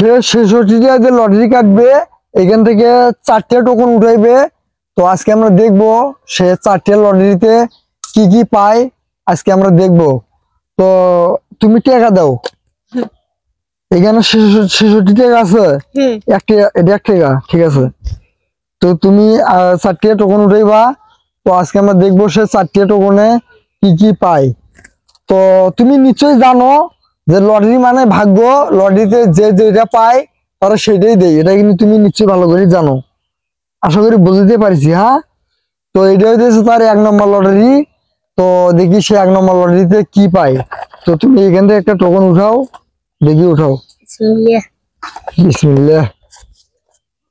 সে 66 টাকা দিয়ে লটারি কাটবে, এখান থেকে 4টে টোকন উঠাইবে। তো আজকে আমরা দেখবো সে 4টে লটারিতে কি কি পায়, আজকে আমরা দেখবো। তো তুমি টাকা দাও, এখানে 66 টাকা আছে, এটা 1 টাকা, ঠিক আছে। তো তুমি 4টে টোকন উঠাইবা। তো আজকে আমরা দেখবো সে 4টে টোকনে কি কি পায়। তো তুমি নিশ্চয়ই জানো যে লটারি মানে ভাগ্য, লটারিতে যে যেটা পায় তারা সেটাই দেয়, এটা কিন্তু তুমি নিশ্চয়ই ভালো করে জানো, আশা করি বুঝতে পারছি। হ্যাঁ, তো এটা হইতেছে তার 1 নম্বর লটারি। তো দেখি সে 1 নম্বর লটারিতে কি পায়। তো তুমি এখান থেকে একটা টোকন উঠাও, দেখি উঠাও। বিসমিল্লাহ।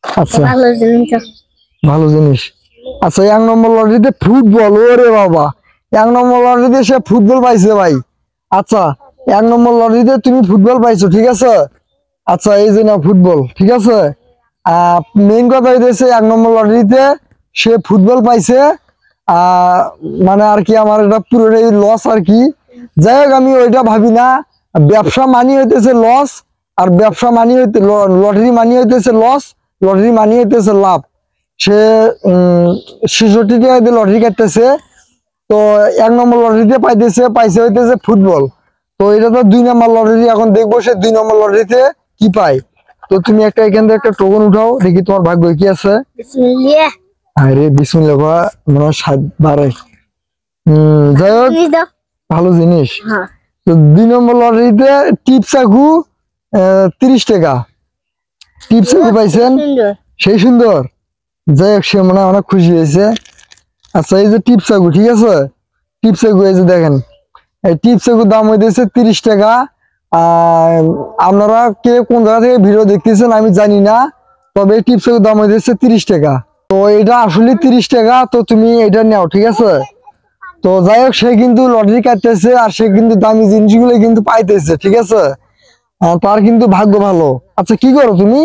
আচ্ছা, ভালো জিনিস। আচ্ছা, 1 নম্বর লটারিতে ফুটবল, ওরে বাবা, 1 নম্বর লটারিতে সে ফুটবল পাইছে ভাই। আচ্ছা, 1 নম্বর লটারিতে তুমি ফুটবল পাইছো, ঠিক আছে। আচ্ছা, এই যে না ফুটবল, ঠিক আছে। মেইন কথা হইতেছে 1 নম্বর লটারিতে সে ফুটবল পাইছে। মানে আর কি আমার এটা পুরোটাই লস আর কি। যাই হোক, আমি ওইটা ভাবি না। ব্যবসা মানি হইতেছে লস, আর ব্যবসা মানি হইতে লটারি মানি হইতেছে লস, লটারি মানি হইতেছে লাভ। সে 66 টাকা দিয়ে লটারি কাটতেছে। তো 1 নম্বর লটারিতে পাইছে হইতেছে ফুটবল। তো এটা তো 2 নম্বর লটারি, এখন দেখবো সে 2 নম্বর লটারিতে কি পায়। তো তুমি এখান থেকে একটা টোকন উঠাও, দেখি তোমার ভাগ্য কি আছে। আরে বিসমিল্লাহ, মনে হয় 7 বাড়াই। যাই হোক, ভালো জিনিস। তো 2 নম্বর লটারিতে টিপসাকু 30 টাকা, টিপসাকু পাইছেন, সেই সুন্দর। যাই হোক, সে মনে হয় অনেক খুশি হয়েছে। আচ্ছা, এই যে টিপসাকু, ঠিক আছে, টিপসাকু এই যে দেখেন, এই টিপসাকুর দাম হইতেছে 30 টাকা। আপনারা কে কোন জায়গা থেকে ভিডিও দেখতেছেন আমি জানি না, তবে এই টিপসাকুর দাম হইতেছে 30 টাকা। তো এটা আসলে 30 টাকা। তো তুমি এটা নাও, ঠিক আছে। তো যাই হোক, সে কিন্তু লটারি কাটতেছে, আর সে কিন্তু দামি জিনিসগুলো কিন্তু পাইতেছে, ঠিক আছে। তার কিন্তু ভাগ্য ভালো। আচ্ছা, কি করো তুমি?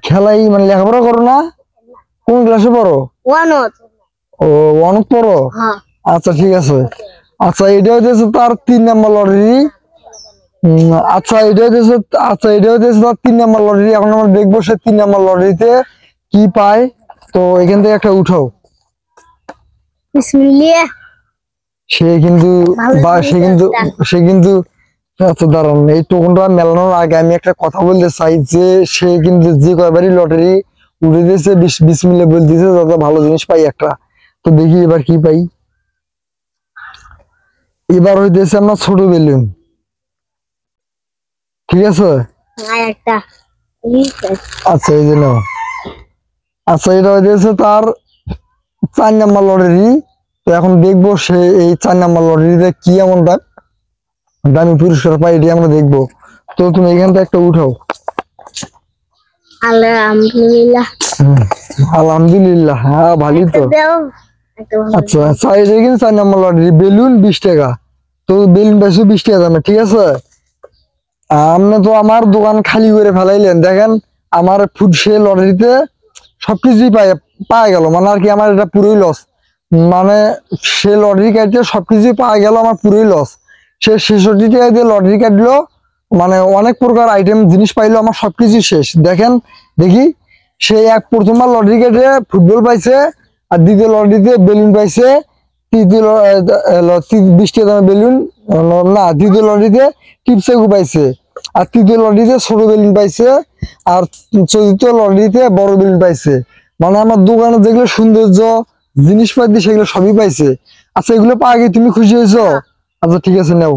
খেলাই মানে লেখাপড়া করো না? কোন ক্লাসে পড়ো? ও, 1 পড়ো। আচ্ছা, ঠিক আছে। আচ্ছা, এটা হইতেছে তার 3 নম্বর লটারি। আচ্ছা, এটা হইতেছে তার 3 নম্বর লটারি। এখন আমরা দেখবো সে 3 নম্বর লটারিতে কি পায়। তো এখান থেকে একটা উঠাও। সে কিন্তু আচ্ছা দাঁড়ান, এই টোকনটা মেলানোর আগে আমি একটা কথা বলতে চাই যে সে কিন্তু যে কয়বারই লটারি উঠে দিয়েছে বিসমিল্লাহ বলতেছে যাতে ভালো জিনিস পাই একটা। তো দেখি এবার কি পাই। এবার হইতেছে আমরা ছোট বেলুন, ঠিক আছে। আচ্ছা, এই যে নাও। আচ্ছা, এটা হইতেছে তার 4 নম্বর লটারি। তো এখন দেখবো সে এই 4 নম্বর লটারিতে কি এমন দামি পুরস্কার পাই, এটি আমরা দেখবো। তো তুমি এখান থেকে একটা উঠাও। আলহামদুলিল্লাহ, হ্যাঁ ভালোই তো। আচ্ছা, 4 নম্বর লটারি, বেলুন 20 টাকা। তো বেলুন পাইছো 20 টাকা দামে, ঠিক আছে। আপনি তো আমার দোকান খালি করে ফেলাইলেন। দেখেন, আমার ফুড সে লটারিতে সবকিছুই পাওয়া গেল, মানে আর কি আমার এটা পুরোই লস। মানে সে লটারি কাটতে সবকিছুই পাওয়া গেল, আমার পুরোই লস। সে 66 টাকা দিয়ে লটারি কাটলো, মানে অনেক প্রকার আইটেম জিনিস পাইলো, আমার সবকিছু শেষ। দেখেন, দেখি সে প্রথমবার লটারি কেটে ফুটবল পাইছে, আর দ্বিতীয় লটারিতে বেলুন পাইছে। 20 টাকা দামের বেলুন না, দ্বিতীয় লটারিতে টিপসাকু পাইছে, আর তৃতীয় লটারিতে ছোট বেলুন পাইছে, আর চতুর্থ লটারিতে বড় বেলুন পাইছে। মানে আমার দোকানে যেগুলো সৌন্দর্য জিনিসপাতি সেগুলো সবই পাইছে। আচ্ছা, এগুলো পাওয়া গিয়ে তুমি খুশি হয়েছো? আচ্ছা, ঠিক আছে, নাও।